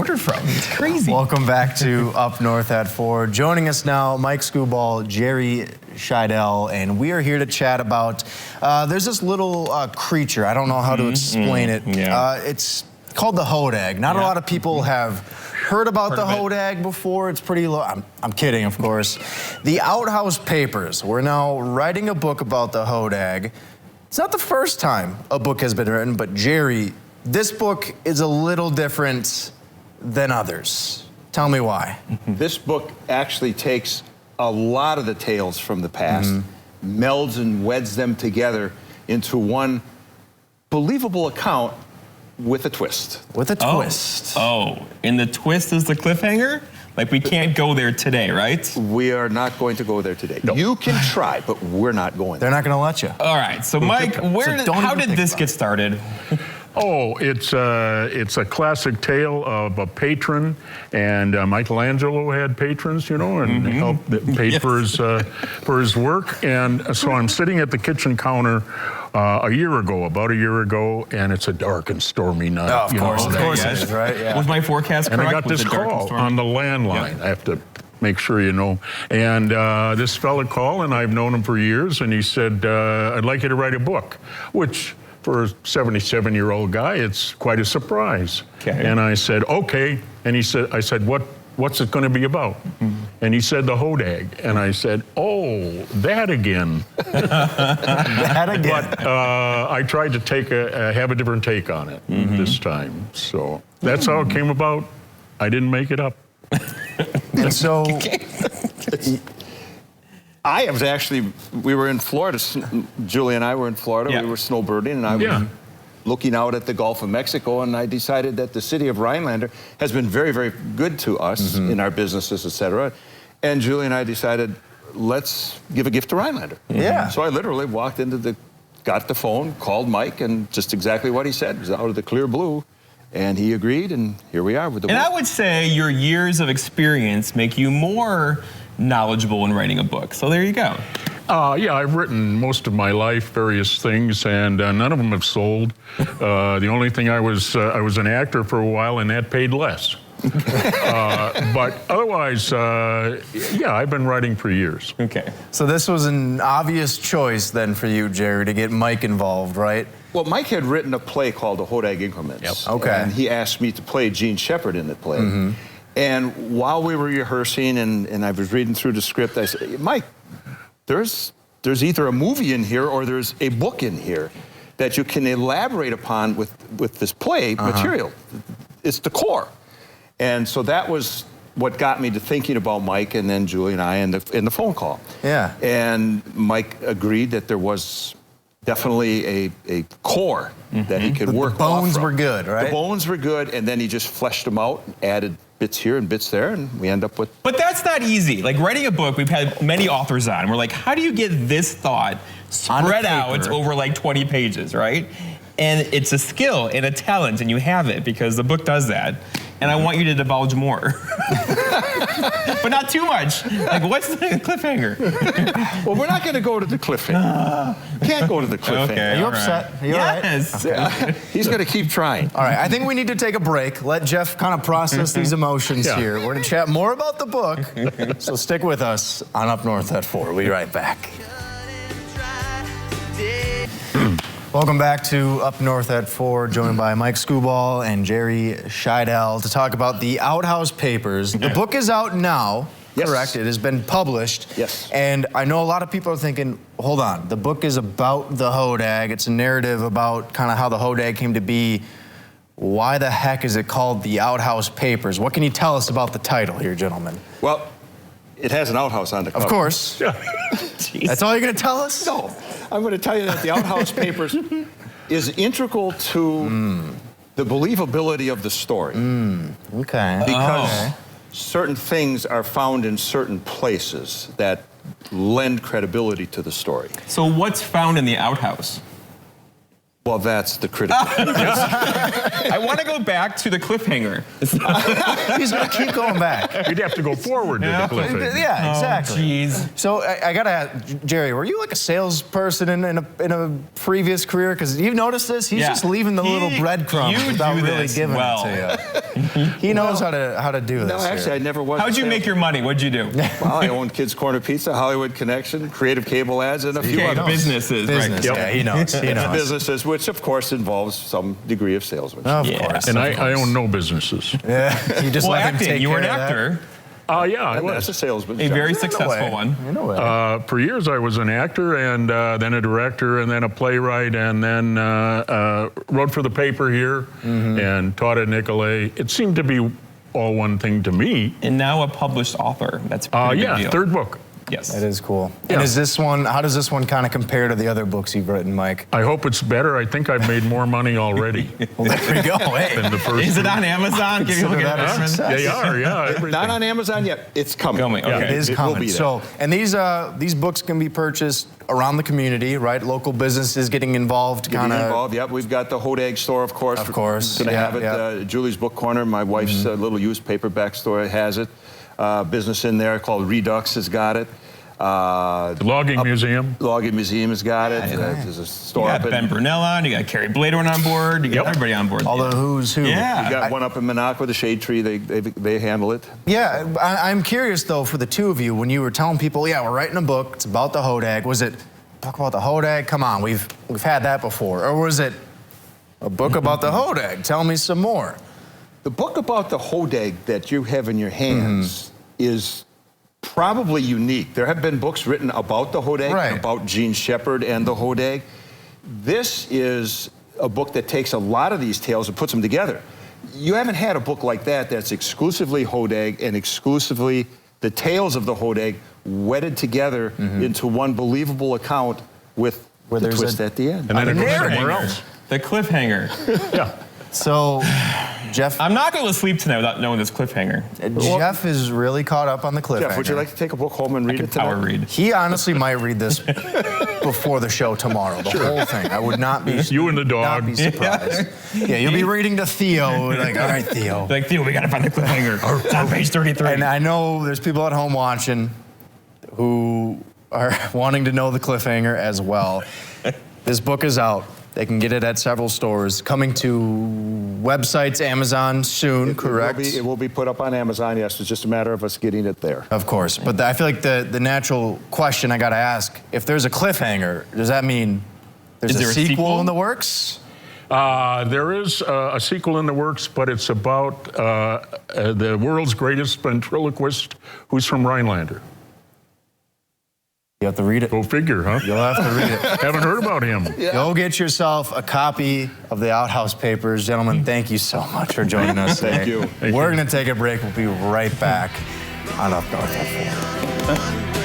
ordered from. It's crazy. Welcome back to Up North at 4. Joining us now, Mike Skuball, Jerry Shidell, and we are here to chat about, there's this little creature, I don't know how to explain it. Yeah. It's called the hodag. Not a lot of people have heard about the hodag before. It's pretty low. I'm kidding, of course. The Outhouse Papers. We're now writing a book about the hodag. It's not the first time a book has been written, but Jerry, this book is a little different than others. Tell me why. This book actually takes a lot of the tales from the past, melds and weds them together into one believable account with a twist. With a twist. Oh, and the twist is the cliffhanger? Like, we can't go there today, right? We are not going to go there today. No. You can try, but we're not going They're there. not going to let you. All right, so Mike, how did this get started? Oh, it's a classic tale of a patron, and Michelangelo had patrons, you know, and helped pay for his work. And so I'm sitting at the kitchen counter about a year ago, and it's a dark and stormy night. Oh, of course it is, right? Yeah. Was my forecast correct? And I got this call on the landline. I have to make sure you know. And this fella called, and I've known him for years, and he said, I'd like you to write a book, which for a 77-year-old guy, it's quite a surprise. Okay. And I said, okay. And I said, what's it going to be about? And he said, the hodag. And I said, oh, that again. That again. But I tried to have a different take on it this time. So that's how it came about. I didn't make it up. And so... We were in Florida, Julie and I were in Florida, we were snowbirding, and I was looking out at the Gulf of Mexico, and I decided that the city of Rhinelander has been very, very good to us in our businesses, et cetera. And Julie and I decided, let's give a gift to Rhinelander. Yeah. So I literally walked got the phone, called Mike, and just exactly what he said. It was out of the clear blue. And he agreed, and here we are with the book. And I would say your years of experience make you more knowledgeable in writing a book. So there you go. Yeah, I've written most of my life, various things, and none of them have sold. The only thing I was an actor for a while, and that paid less. But otherwise, yeah, I've been writing for years. Okay. So this was an obvious choice then for you, Jerry, to get Mike involved, right? Well, Mike had written a play called The Hodag Increments. Yep. Okay. And he asked me to play Gene Shepard in the play. And while we were rehearsing and I was reading through the script, I said, Mike, there's either a movie in here or there's a book in here that you can elaborate upon with this play material. It's the core. And so that was what got me to thinking about Mike and then Julie and I in the phone call. Yeah. And Mike agreed that there was definitely a core that he could work off from. The bones were good, right? The bones were good, and then he just fleshed them out and added bits here and bits there, and we end up with... But that's not easy. Like, writing a book, we've had many authors on. We're like, how do you get this thought spread out over like 20 pages, right? And it's a skill and a talent, and you have it because the book does that. And I want you to divulge more. But not too much. Like, what's the cliffhanger? Well, we're not going to go to the cliffhanger. Can't go to the cliffhanger. Are you upset? Are you yes. all right? Okay. He's going to keep trying. All right, I think we need to take a break. Let Jeff kind of process these emotions here. We're going to chat more about the book, so stick with us on Up North at 4. We'll be right back. Welcome back to Up North at 4, joined by Mike Skuball and Jerry Shidell to talk about the Outhouse Papers. The book is out now, correct? It has been published. Yes. And I know a lot of people are thinking, hold on, the book is about the hodag. It's a narrative about kind of how the hodag came to be. Why the heck is it called the Outhouse Papers? What can you tell us about the title here, gentlemen? Well, it has an outhouse on the cover. Of course. That's all you're going to tell us? No. I'm going to tell you that the Outhouse Papers is integral to the believability of the story. Okay. Because certain things are found in certain places that lend credibility to the story. So what's found in the outhouse? Well, that's the critical. I want to go back to the cliffhanger. He's going to keep going back. You'd have to go forward to the cliffhanger. Yeah, exactly. Jeez. So I got to ask, Jerry, were you like a salesperson in a previous career? Because you've noticed this? He's just leaving the little breadcrumbs without really giving it to you. He knows how to do this. No, actually, I never was. How'd you make your money? What'd you do? Well, I owned Kids Corner Pizza, Hollywood Connection, Creative Cable Ads, and a few other businesses. Business, right? yeah, he knows. He knows. businesses, which of course involves some degree of salesmanship. Of course. And I own no businesses. Yeah, you just Well, let him acting. take You were an care of that. actor. Yeah, I That's a was. salesman. A very In a successful way. one. In a way. For years, I was an actor, and then a director, and then a playwright, and then wrote for the paper here, and taught at Nicolay. It seemed to be all one thing to me. And now a published author. That's a pretty big deal. Third book. Yes. That is cool. Yeah. And is this one? How does this one kind of compare to the other books you've written, Mike? I hope it's better. I think I've made more money already Well, there we go. Hey. than the first. Is it on Amazon? Can you look Consider at that a it? success. They are, yeah. everything. Not on Amazon yet. It's coming. Coming, okay. It is It will coming. be there. So, and these books can be purchased around the community, right? Local businesses getting involved, Getting kind of. involved. Yep, we've got the Hodag store, of course. Of course, Going to yeah, have it. yeah. Julie's Book Corner, my wife's little used paperback store has it. Business in there called Redux has got it. The Logging Museum. Logging Museum has got it. There's a You store got up Ben in. Brunell on. You got Carrie Bladorn on board. You got Yep. everybody on board. All the who's who. Yeah. We got one up in Minocqua, the Shade Tree. They handle it. Yeah, I'm curious though, for the two of you, when you were telling people, yeah, we're writing a book, it's about the Hodag. Was it talk about the Hodag? Come on, we've had that before, or was it a book about the Hodag? Tell me some more. The book about the Hodag that you have in your hands is probably unique. There have been books written about the Hodag, Right. about Gene Shepard and the Hodag. This is a book that takes a lot of these tales and puts them together. You haven't had a book like that that's exclusively Hodag and exclusively the tales of the Hodag wedded together into one believable account with Where the there's twist a- at the end. And then it goes narrator. somewhere else. The cliffhanger. Yeah. So, Jeff, I'm not going to sleep tonight without knowing this cliffhanger. Jeff is really caught up on the cliffhanger. Jeff, would you like to take a book home and read it tonight? Power read. He honestly might read this before the show tomorrow, the whole thing. I would not be. You and the Not dog. be surprised. Yeah, you'll be reading to Theo, like, all right, Theo. Like, Theo, we got to find the cliffhanger. It's on page 33. And I know there's people at home watching who are wanting to know the cliffhanger as well. This book is out. They can get it at several stores. Coming to websites, Amazon soon, correct? It will be put up on Amazon, yes. It's just a matter of us getting it there. Of course. But I feel like the natural question I got to ask, if there's a cliffhanger, does that mean there's Is there a a sequel sequel? in the works? There is a sequel in the works, but it's about the world's greatest ventriloquist who's from Rhinelander. You have to read it. Go figure, huh? You'll have to read it. Haven't heard about him. Go get yourself a copy of the Outhouse Papers. Gentlemen, thank you so much for joining us today. Thank you. We're going to take a break. We'll be right back on Up North at 4.